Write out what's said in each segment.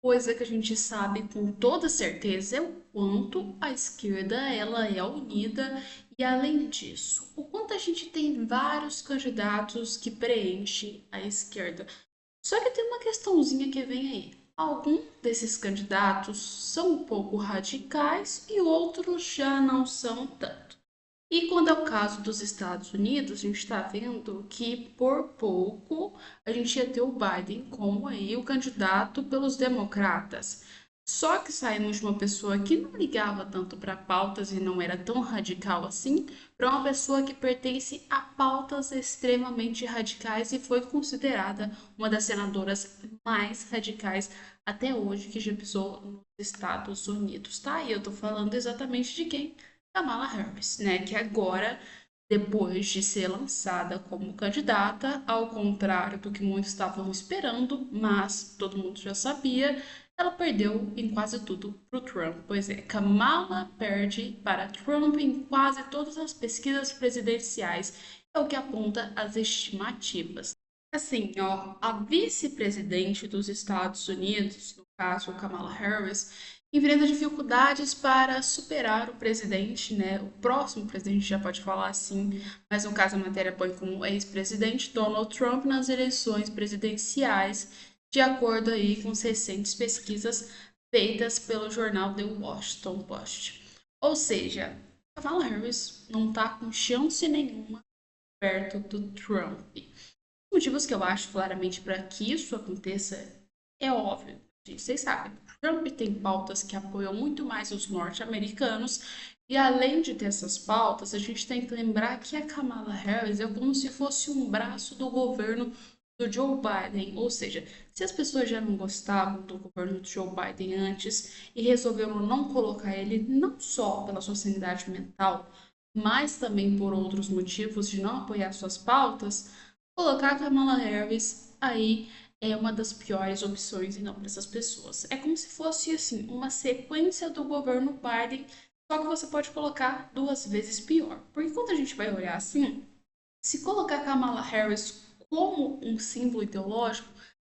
Coisa que a gente sabe com toda certeza é o quanto a esquerda ela é unida e além disso, o quanto a gente tem vários candidatos que preenchem a esquerda. Só que tem uma questãozinha que vem aí. Alguns desses candidatos são um pouco radicais e outros já não são tanto. E quando é o caso dos Estados Unidos, a gente está vendo que por pouco a gente ia ter o Biden como aí o candidato pelos democratas. Só que saímos de uma pessoa que não ligava tanto para pautas e não era tão radical assim, para uma pessoa que pertence a pautas extremamente radicais e foi considerada uma das senadoras mais radicais até hoje que já pisou nos Estados Unidos, tá? E eu tô falando exatamente de quem? Kamala Harris, né? Que agora, depois de ser lançada como candidata, ao contrário do que muitos estavam esperando, mas todo mundo já sabia, ela perdeu em quase tudo para o Trump. Pois é, Kamala perde para Trump em quase todas as pesquisas presidenciais, é o que aponta as estimativas. Assim, ó, a vice-presidente dos Estados Unidos, no caso Kamala Harris, enfrenta dificuldades para superar o presidente, né? O próximo presidente já pode falar assim, mas no caso a matéria põe como ex-presidente Donald Trump nas eleições presidenciais, de acordo aí com recentes pesquisas feitas pelo jornal The Washington Post. Ou seja, Kamala Harris não está com chance nenhuma perto do Trump. Motivos que eu acho claramente para que isso aconteça é óbvio. Gente, vocês sabem, Trump tem pautas que apoiam muito mais os norte-americanos e além de ter essas pautas, a gente tem que lembrar que a Kamala Harris é como se fosse um braço do governo do Joe Biden, ou seja, se as pessoas já não gostavam do governo do Joe Biden antes e resolveram não colocar ele não só pela sua sanidade mental, mas também por outros motivos de não apoiar suas pautas, colocar a Kamala Harris aí é uma das piores opções e não para essas pessoas. É como se fosse assim uma sequência do governo Biden, só que você pode colocar duas vezes pior. Porque quando a gente vai olhar assim, se colocar a Kamala Harris como um símbolo ideológico,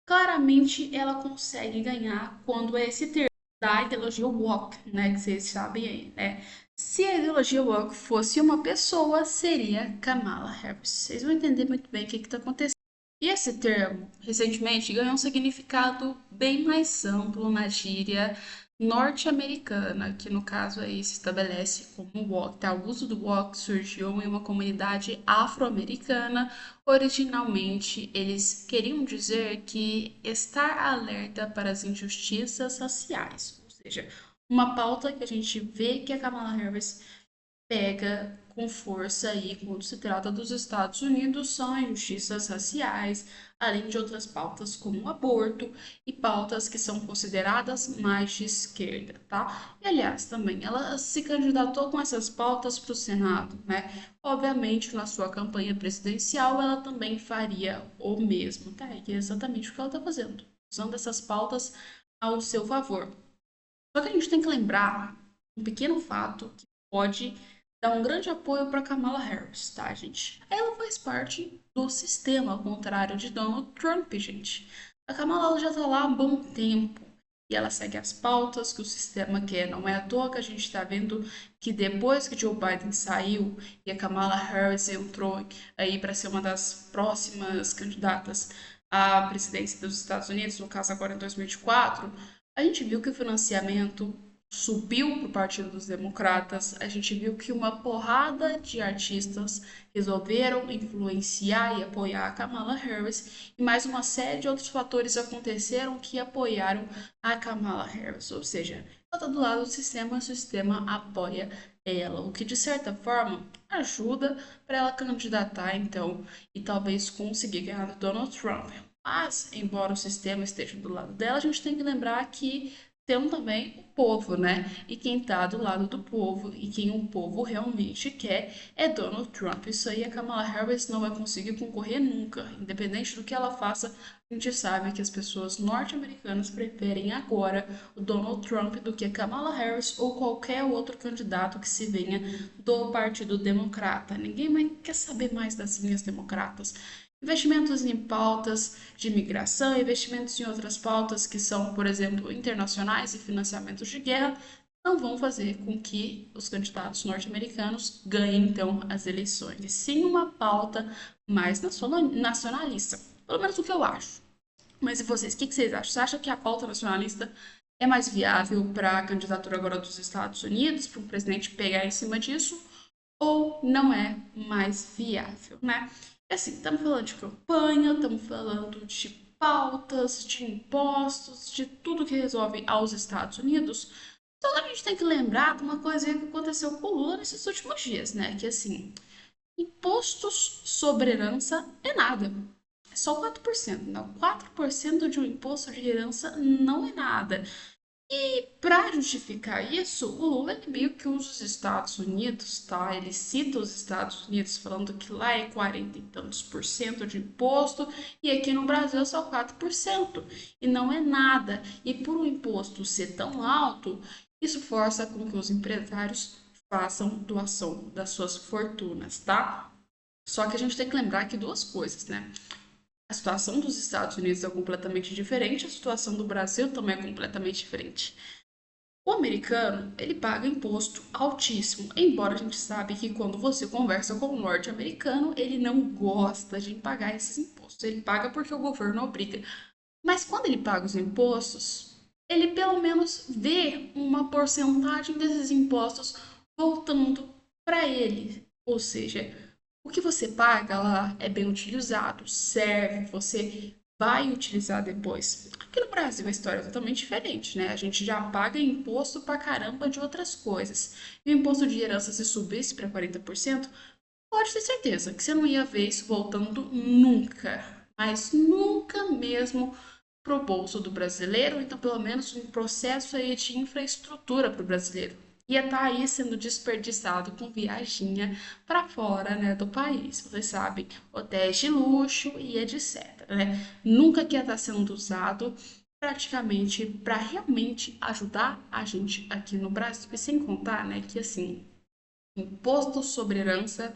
claramente ela consegue ganhar quando é esse termo da ideologia woke, né, que vocês sabem aí, né? Se a ideologia woke fosse uma pessoa, seria Kamala Harris. Vocês vão entender muito bem o que está acontecendo. E esse termo, recentemente, ganhou um significado bem mais amplo na gíria norte-americana, que no caso aí se estabelece como woke. Tá? O uso do woke surgiu em uma comunidade afro-americana. Originalmente, eles queriam dizer que estar alerta para as injustiças raciais, ou seja, uma pauta que a gente vê que a Kamala Harris pega com força aí quando se trata dos Estados Unidos são injustiças raciais, além de outras pautas como o aborto e pautas que são consideradas mais de esquerda, tá? E aliás, também ela se candidatou com essas pautas para o Senado, né? Obviamente, na sua campanha presidencial, ela também faria o mesmo, tá? E é exatamente o que ela está fazendo, usando essas pautas ao seu favor. Só que a gente tem que lembrar um pequeno fato que pode dar um grande apoio para Kamala Harris, tá, gente? Ela faz parte do sistema, ao contrário de Donald Trump, gente. A Kamala ela já está lá há um bom tempo e ela segue as pautas que o sistema quer. Não é à toa que a gente está vendo que depois que Joe Biden saiu e a Kamala Harris entrou aí para ser uma das próximas candidatas à presidência dos Estados Unidos, no caso agora em 2024, a gente viu que o financiamento subiu para o Partido dos Democratas, a gente viu que uma porrada de artistas resolveram influenciar e apoiar a Kamala Harris, e mais uma série de outros fatores aconteceram que apoiaram a Kamala Harris, ou seja, ela está do lado do sistema, o sistema apoia ela, o que de certa forma ajuda para ela candidatar então e talvez conseguir ganhar do Donald Trump. Mas, embora o sistema esteja do lado dela, a gente tem que lembrar que tem também o povo, né? E quem está do lado do povo e quem o povo realmente quer é Donald Trump. Isso aí a Kamala Harris não vai conseguir concorrer nunca. Independente do que ela faça, a gente sabe que as pessoas norte-americanas preferem agora o Donald Trump do que a Kamala Harris ou qualquer outro candidato que se venha do Partido Democrata. Ninguém mais quer saber mais das linhas democratas. Investimentos em pautas de imigração, investimentos em outras pautas que são, por exemplo, internacionais e financiamentos de guerra, não vão fazer com que os candidatos norte-americanos ganhem, então, as eleições. E sim uma pauta mais nacionalista. Pelo menos o que eu acho. Mas e vocês, o que vocês acham? Você acha que a pauta nacionalista é mais viável para a candidatura agora dos Estados Unidos, para o presidente pegar em cima disso? Ou não é mais viável, né? É assim, estamos falando de campanha, estamos falando de pautas, de impostos, de tudo que resolve aos Estados Unidos. Só que a gente tem que lembrar de uma coisa que aconteceu com o Lula nesses últimos dias, né? Que assim, impostos sobre herança é nada. É só 4%, não. 4% de um imposto de herança não é nada. E para justificar isso, o Lula ele meio que usa os Estados Unidos, tá? Ele cita os Estados Unidos falando que lá é 40 e tantos por cento de imposto e aqui no Brasil é só 4%. E não é nada. E por um imposto ser tão alto, isso força com que os empresários façam doação das suas fortunas, tá? Só que a gente tem que lembrar aqui duas coisas, né? A situação dos Estados Unidos é completamente diferente, a situação do Brasil também é completamente diferente. O americano, ele paga imposto altíssimo, embora a gente sabe que quando você conversa com o norte-americano, ele não gosta de pagar esses impostos. Ele paga porque o governo obriga. Mas quando ele paga os impostos, ele pelo menos vê uma porcentagem desses impostos voltando para ele. Ou seja, o que você paga lá é bem utilizado, serve, você vai utilizar depois. Aqui no Brasil a história é totalmente diferente, né? A gente já paga imposto pra caramba de outras coisas. E o imposto de herança se subisse para 40%, pode ter certeza que você não ia ver isso voltando nunca. Mas nunca mesmo pro bolso do brasileiro, então pelo menos um processo aí de infraestrutura para o brasileiro. Ia estar aí sendo desperdiçado com viaginha para fora, né, do país. Vocês sabem, hotéis de luxo e etc, né? Nunca que ia estar sendo usado praticamente para realmente ajudar a gente aqui no Brasil. E sem contar, né, que assim, imposto sobre herança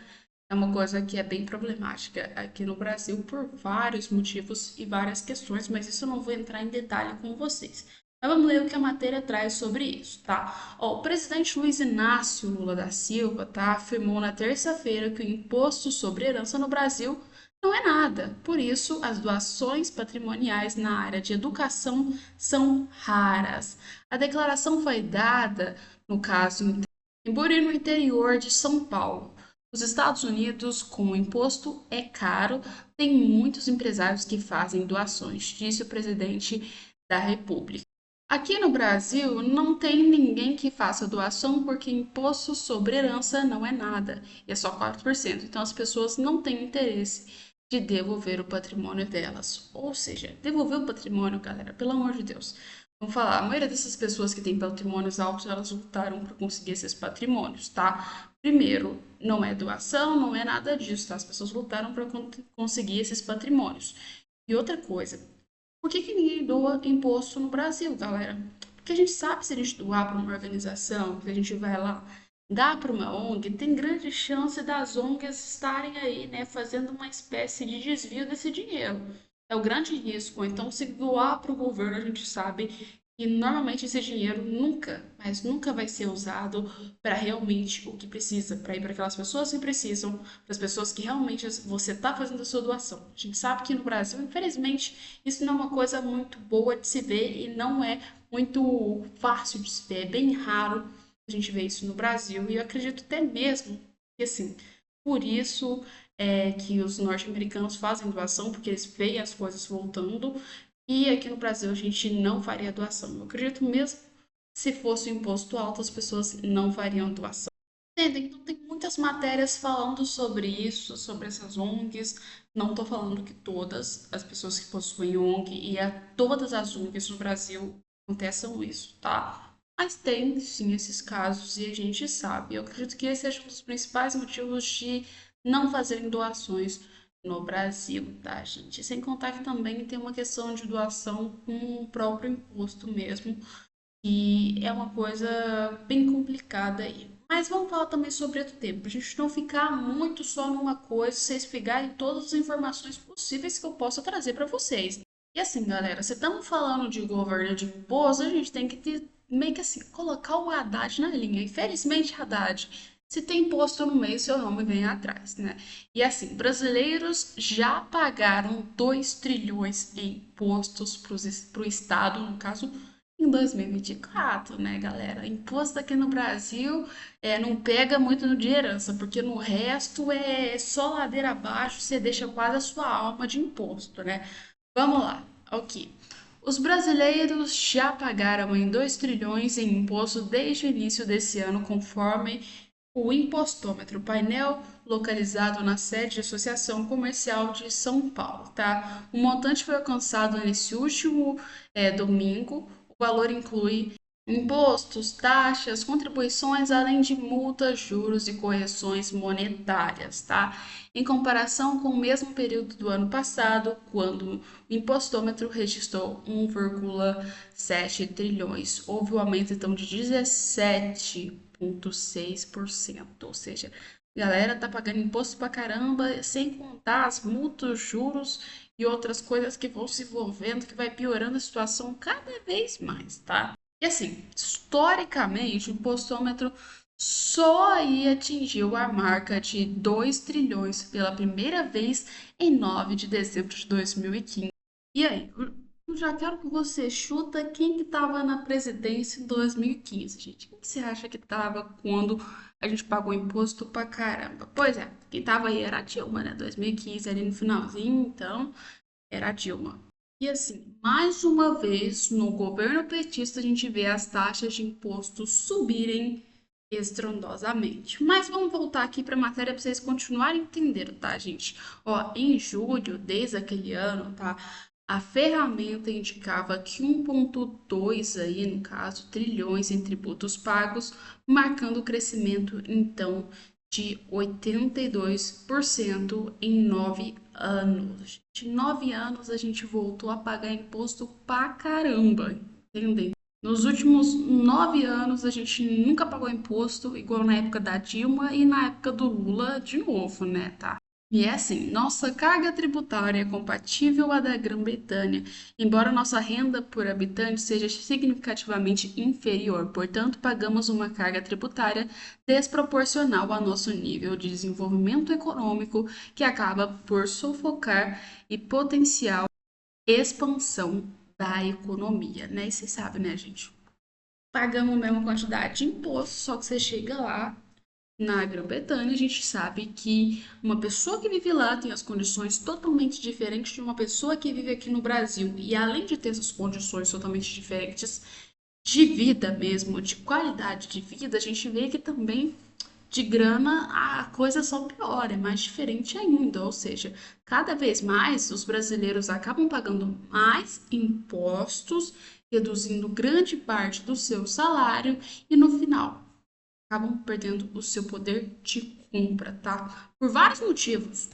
é uma coisa que é bem problemática aqui no Brasil por vários motivos e várias questões, mas isso eu não vou entrar em detalhe com vocês. Mas vamos ler o que a matéria traz sobre isso, tá? Ó, o presidente Luiz Inácio Lula da Silva, tá, afirmou na terça-feira que o imposto sobre herança no Brasil não é nada. Por isso, as doações patrimoniais na área de educação são raras. A declaração foi dada, no caso, em Buri, no interior de São Paulo. Os Estados Unidos, com o imposto é caro, tem muitos empresários que fazem doações, disse o presidente da República. Aqui no Brasil, não tem ninguém que faça doação porque imposto sobre herança não é nada, e é só 4%. Então as pessoas não têm interesse de devolver o patrimônio delas. Ou seja, devolver o patrimônio, galera, pelo amor de Deus. Vamos falar, a maioria dessas pessoas que têm patrimônios altos, elas lutaram para conseguir esses patrimônios, tá? Primeiro, não é doação, não é nada disso, tá? As pessoas lutaram para conseguir esses patrimônios. E outra coisa, por que ninguém doa imposto no Brasil, galera? Porque a gente sabe se a gente doar para uma organização, se a gente vai lá dar para uma ONG, tem grande chance das ONGs estarem aí, né, fazendo uma espécie de desvio desse dinheiro. É o grande risco. Então, se doar para o governo, a gente sabe que normalmente esse dinheiro nunca, mas nunca vai ser usado para realmente o que precisa, para ir para aquelas pessoas que precisam, para as pessoas que realmente você está fazendo a sua doação. A gente sabe que no Brasil, infelizmente, isso não é uma coisa muito boa de se ver e não é muito fácil de se ver, é bem raro a gente ver isso no Brasil e eu acredito até mesmo que assim, por isso é que os norte-americanos fazem doação, porque eles veem as coisas voltando e aqui no Brasil a gente não faria doação. Eu acredito mesmo que se fosse um imposto alto, as pessoas não fariam doação. Entendem? Então tem muitas matérias falando sobre isso, sobre essas ONGs. Não estou falando que todas as pessoas que possuem ONG e a todas as ONGs no Brasil aconteçam isso, tá? Mas tem sim esses casos e a gente sabe. Eu acredito que esse seja um dos principais motivos de não fazerem doações no Brasil, tá, gente? Sem contar que também tem uma questão de doação com o próprio imposto mesmo, e é uma coisa bem complicada aí. Mas vamos falar também sobre outro tema, para a gente não ficar muito só numa coisa, vocês pegarem todas as informações possíveis que eu possa trazer para vocês. E assim, galera, se estamos falando de governo de imposto, a gente tem que ter, meio que assim, colocar o Haddad na linha. Infelizmente, Haddad, se tem imposto no meio, seu nome vem atrás, né? E assim, brasileiros já pagaram 2 trilhões em impostos para o Estado, no caso, em 2024, né, galera? Imposto aqui no Brasil não pega muito no de herança, porque no resto é só ladeira abaixo, você deixa quase a sua alma de imposto, né? Vamos lá, ok. Os brasileiros já pagaram em 2 trilhões em imposto desde o início desse ano, conforme o Impostômetro, painel localizado na sede da Associação Comercial de São Paulo, tá? O montante foi alcançado nesse último domingo. O valor inclui impostos, taxas, contribuições, além de multas, juros e correções monetárias, tá? Em comparação com o mesmo período do ano passado, quando o impostômetro registrou 1,7 trilhões. Houve um aumento então de 17,6%, ou seja, a galera tá pagando imposto pra caramba, sem contar as multas, juros e outras coisas que vão se envolvendo, que vai piorando a situação cada vez mais, tá? E assim, historicamente, o impostômetro só aí atingiu a marca de 2 trilhões pela primeira vez em 9 de dezembro de 2015. E aí, eu já quero que você chuta quem que estava na presidência em 2015, gente. Quem que você acha que estava quando a gente pagou imposto pra caramba? Pois é, quem estava aí era a Dilma, né? 2015, ali no finalzinho, então, era a Dilma. E assim, mais uma vez, no governo petista, a gente vê as taxas de imposto subirem estrondosamente. Mas vamos voltar aqui para a matéria para vocês continuarem entendendo, tá, gente? Ó, em julho, desde aquele ano, tá? A ferramenta indicava que 1,2 aí, no caso, trilhões em tributos pagos, marcando o crescimento, então, de 82% em 9 anos. De 9 anos a gente voltou a pagar imposto pra caramba, entendeu? Nos últimos 9 anos a gente nunca pagou imposto igual na época da Dilma e na época do Lula de novo, né, tá? E é assim, nossa carga tributária é compatível à da Grã-Bretanha, embora nossa renda por habitante seja significativamente inferior, portanto, pagamos uma carga tributária desproporcional ao nosso nível de desenvolvimento econômico, que acaba por sufocar e potencial expansão da economia, né? E você sabe, né, gente? Pagamos a mesma quantidade de imposto, só que você chega lá na Grã-Bretanha, a gente sabe que uma pessoa que vive lá tem as condições totalmente diferentes de uma pessoa que vive aqui no Brasil. E além de ter essas condições totalmente diferentes de vida mesmo, de qualidade de vida, a gente vê que também de grana a coisa só piora, é mais diferente ainda. Ou seja, cada vez mais os brasileiros acabam pagando mais impostos, reduzindo grande parte do seu salário e no final acabam perdendo o seu poder de compra, tá? Por vários motivos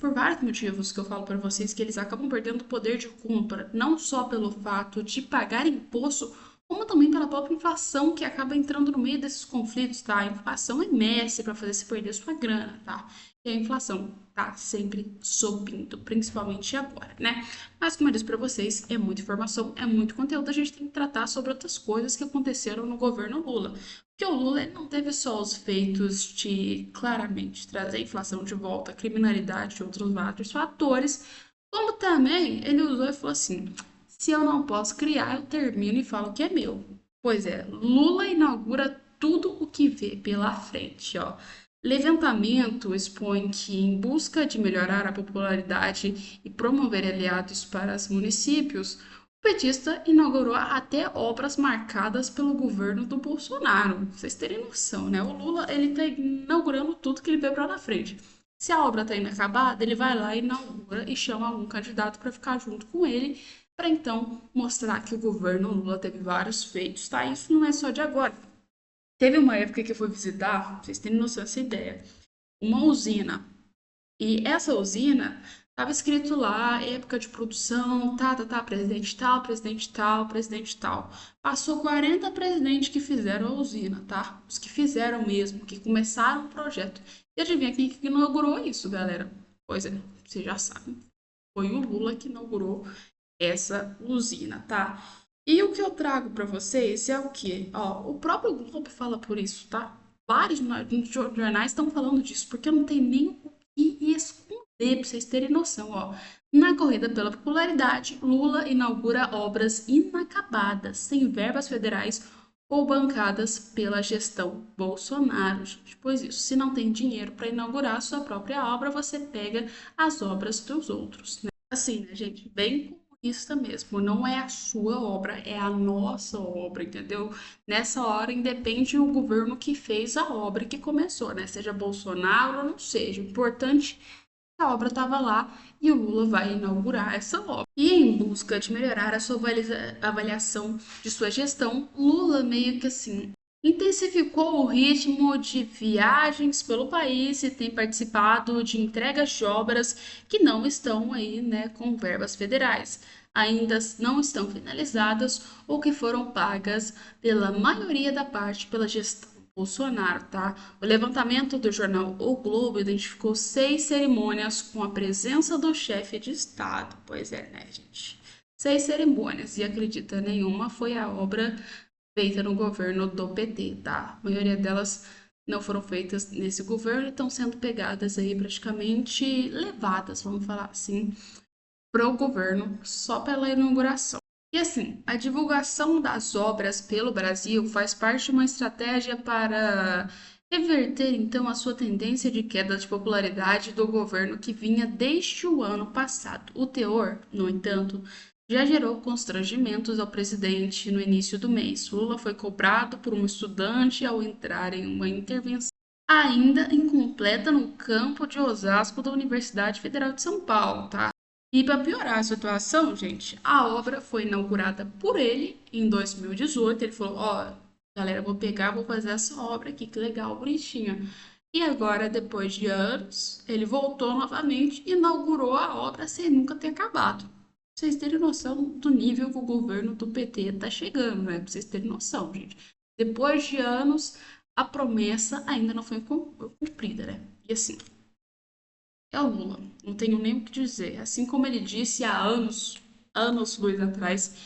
que eu falo para vocês que eles acabam perdendo o poder de compra, não só pelo fato de pagar imposto, como também pela própria inflação que acaba entrando no meio desses conflitos, tá? A inflação é mestre para fazer você perder sua grana, tá? E a inflação tá sempre subindo, principalmente agora, né? Mas como eu disse para vocês, é muita informação, é muito conteúdo, a gente tem que tratar sobre outras coisas que aconteceram no governo Lula. Porque o Lula não teve só os feitos de claramente trazer a inflação de volta, a criminalidade e outros vários fatores, como também ele usou e falou assim: se eu não posso criar, eu termino e falo que é meu. Pois é, Lula inaugura tudo o que vê pela frente, ó. Levantamento expõe que, em busca de melhorar a popularidade e promover aliados para os municípios, o petista inaugurou até obras marcadas pelo governo do Bolsonaro. Pra vocês terem noção, né? O Lula, ele tá inaugurando tudo que ele vê pra lá na frente. Se a obra tá inacabada, ele vai lá, inaugura e chama algum candidato para ficar junto com ele, para então mostrar que o governo Lula teve vários feitos, tá? Isso não é só de agora. Teve uma época que eu fui visitar, pra vocês terem noção dessa ideia, uma usina. E essa usina Tava escrito lá, época de produção, presidente tal, presidente tal, presidente tal. Passou 40 presidentes que fizeram a usina, tá? Os que fizeram mesmo, que começaram o projeto. E adivinha quem que inaugurou isso, galera? Pois é, vocês já sabem. Foi o Lula que inaugurou essa usina, tá? E o que eu trago para vocês é o quê? Ó, o próprio Globo fala por isso, tá? Vários jornais estão falando disso, porque não tem nem o que esconder, pra vocês terem noção, ó. Na corrida pela popularidade, Lula inaugura obras inacabadas, sem verbas federais ou bancadas pela gestão Bolsonaro. Gente, pois isso, se não tem dinheiro para inaugurar a sua própria obra, você pega as obras dos outros, né? Assim, né, gente? Bem comunista mesmo. Não é a sua obra, é a nossa obra, entendeu? Nessa hora independe o governo que fez a obra que começou, né? Seja Bolsonaro ou não seja. O importante é que a obra estava lá e o Lula vai inaugurar essa obra. E em busca de melhorar a sua avaliação de sua gestão, Lula meio que assim intensificou o ritmo de viagens pelo país e tem participado de entregas de obras que não estão aí, né, com verbas federais. Ainda não estão finalizadas ou que foram pagas pela maioria da parte pela gestão Bolsonaro, tá? O levantamento do jornal O Globo identificou 6 cerimônias com a presença do chefe de Estado. Pois é, né, gente? 6 cerimônias, e acredita, nenhuma foi a obra feita no governo do PT, tá? A maioria delas não foram feitas nesse governo e estão sendo pegadas aí praticamente levadas, vamos falar assim, para o governo só pela inauguração. E assim, a divulgação das obras pelo Brasil faz parte de uma estratégia para reverter então a sua tendência de queda de popularidade do governo que vinha desde o ano passado. O teor, no entanto, já gerou constrangimentos ao presidente no início do mês. Lula foi cobrado por um estudante ao entrar em uma intervenção ainda incompleta no campo de Osasco da Universidade Federal de São Paulo, tá? E para piorar a situação, gente, a obra foi inaugurada por ele em 2018. Ele falou: Ó, galera, vou pegar, vou fazer essa obra aqui, que legal, bonitinha. E agora, depois de anos, ele voltou novamente e inaugurou a obra sem nunca ter acabado. Pra vocês terem noção do nível que o governo do PT tá chegando, né? Pra vocês terem noção, gente. Depois de anos, a promessa ainda não foi cumprida, né? E assim, é o Lula, não tenho nem o que dizer. Assim como ele disse há anos, luz atrás,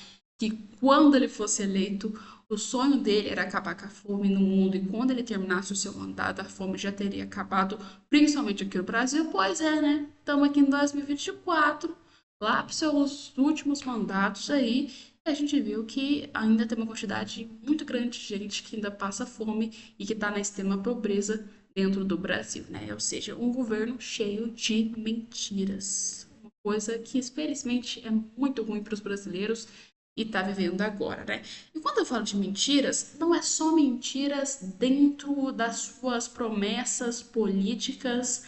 que quando ele fosse eleito, o sonho dele era acabar com a fome no mundo e quando ele terminasse o seu mandato, a fome já teria acabado, principalmente aqui no Brasil. Pois é, né? Estamos aqui em 2024, lá para os seus últimos mandatos aí, e a gente viu que ainda tem uma quantidade muito grande de gente que ainda passa fome e que está na extrema pobreza dentro do Brasil, né? Ou seja, um governo cheio de mentiras. Uma coisa que, infelizmente, é muito ruim para os brasileiros e está vivendo agora, né? E quando eu falo de mentiras, não é só mentiras dentro das suas promessas políticas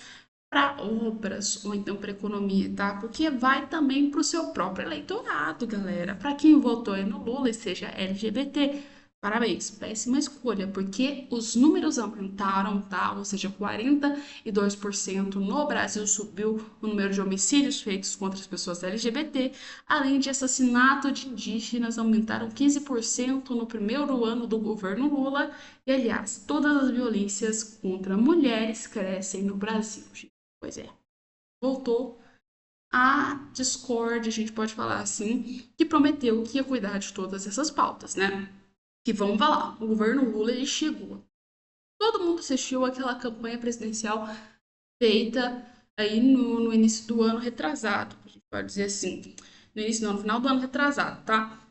para obras ou então para economia, tá? Porque vai também para o seu próprio eleitorado, galera. Para quem votou aí no Lula e seja LGBT, parabéns, péssima escolha, porque os números aumentaram, tá? Ou seja, 42% no Brasil subiu o número de homicídios feitos contra as pessoas LGBT, além de assassinato de indígenas aumentaram 15% no primeiro ano do governo Lula, e aliás, todas as violências contra mulheres crescem no Brasil. Pois é, voltou a Discord, a gente pode falar assim, que prometeu que ia cuidar de todas essas pautas, né? Que vamos falar, o governo Lula ele chegou. Todo mundo assistiu aquela campanha presidencial feita aí no início do ano retrasado, a gente pode dizer assim, no início não, no final do ano retrasado, tá?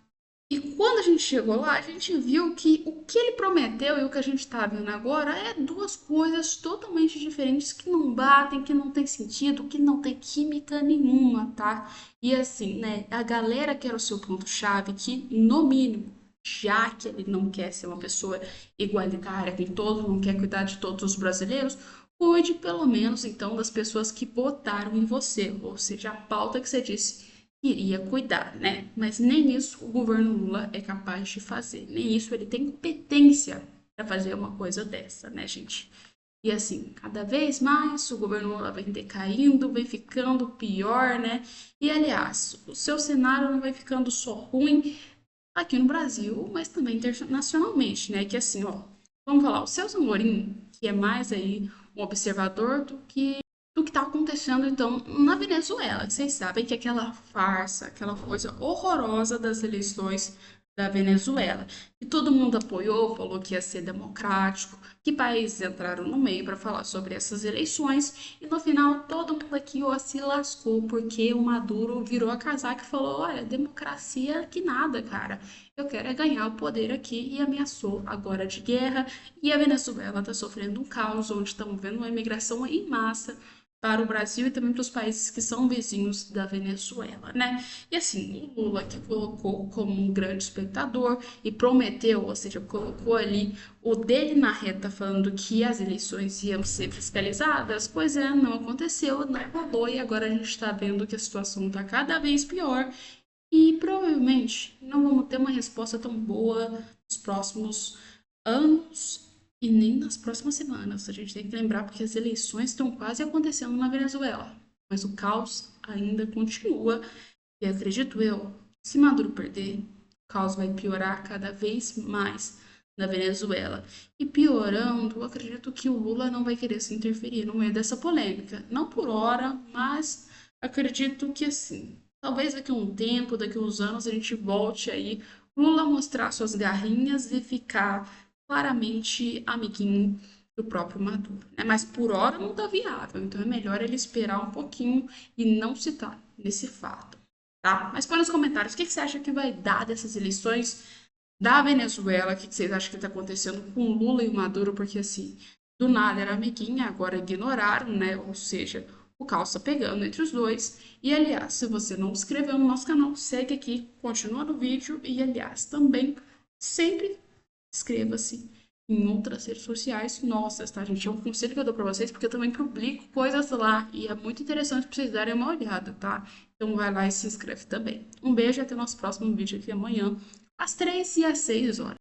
E quando a gente chegou lá, a gente viu que o que ele prometeu e o que a gente está vendo agora é duas coisas totalmente diferentes que não batem, que não tem sentido, que não tem química nenhuma, tá? E assim, né, a galera que era o seu ponto-chave, que no mínimo, já que ele não quer ser uma pessoa igualitária com todos, não quer cuidar de todos os brasileiros, cuide pelo menos então das pessoas que votaram em você, ou seja, a pauta que você disse iria cuidar, né? Mas nem isso o governo Lula é capaz de fazer, nem isso ele tem competência para fazer uma coisa dessa, né, gente? E assim, cada vez mais o governo Lula vem decaindo, vem ficando pior, né? E aliás, o seu cenário não vai ficando só ruim aqui no Brasil, mas também internacionalmente, né? Que assim, ó, vamos falar, o Celso Amorim, que é mais aí um observador do que está acontecendo então na Venezuela. Vocês sabem que aquela farsa, aquela coisa horrorosa das eleições da Venezuela, que todo mundo apoiou, falou que ia ser democrático, que países entraram no meio para falar sobre essas eleições e no final todo mundo aqui ó, se lascou porque o Maduro virou a casaca e falou: olha, democracia que nada, cara. Eu quero é ganhar o poder aqui e ameaçou agora de guerra. E a Venezuela está sofrendo um caos, onde estamos vendo uma imigração em massa para o Brasil e também para os países que são vizinhos da Venezuela, né? E assim, o Lula que colocou como um grande espectador e prometeu, ou seja, colocou ali o dele na reta falando que as eleições iam ser fiscalizadas, pois é, não aconteceu, não rolou e agora a gente está vendo que a situação está cada vez pior e provavelmente não vamos ter uma resposta tão boa nos próximos anos e nem nas próximas semanas. A gente tem que lembrar porque as eleições estão quase acontecendo na Venezuela, mas o caos ainda continua. E acredito eu, se Maduro perder, o caos vai piorar cada vez mais na Venezuela. E piorando, eu acredito que o Lula não vai querer se interferir no meio dessa polêmica. Não por hora, mas acredito que assim, talvez daqui a um tempo, daqui a uns anos, a gente volte aí, Lula mostrar suas garrinhas e ficar claramente amiguinho do próprio Maduro, né? Mas por hora não tá viável, então é melhor ele esperar um pouquinho e não citar nesse fato, tá? Mas põe nos comentários o que você acha que vai dar dessas eleições da Venezuela, o que vocês acham que está acontecendo com Lula e o Maduro, porque assim, do nada era amiguinha, agora ignoraram, né? Ou seja, o caos está pegando entre os dois. E aliás, se você não se inscreveu no nosso canal, segue aqui, continua no vídeo e aliás, também sempre inscreva-se em outras redes sociais nossas, tá, gente? É um conselho que eu dou pra vocês, porque eu também publico coisas lá e é muito interessante pra vocês darem uma olhada, tá? Então vai lá e se inscreve também. Um beijo e até o nosso próximo vídeo aqui amanhã, às 3 e às 6 horas.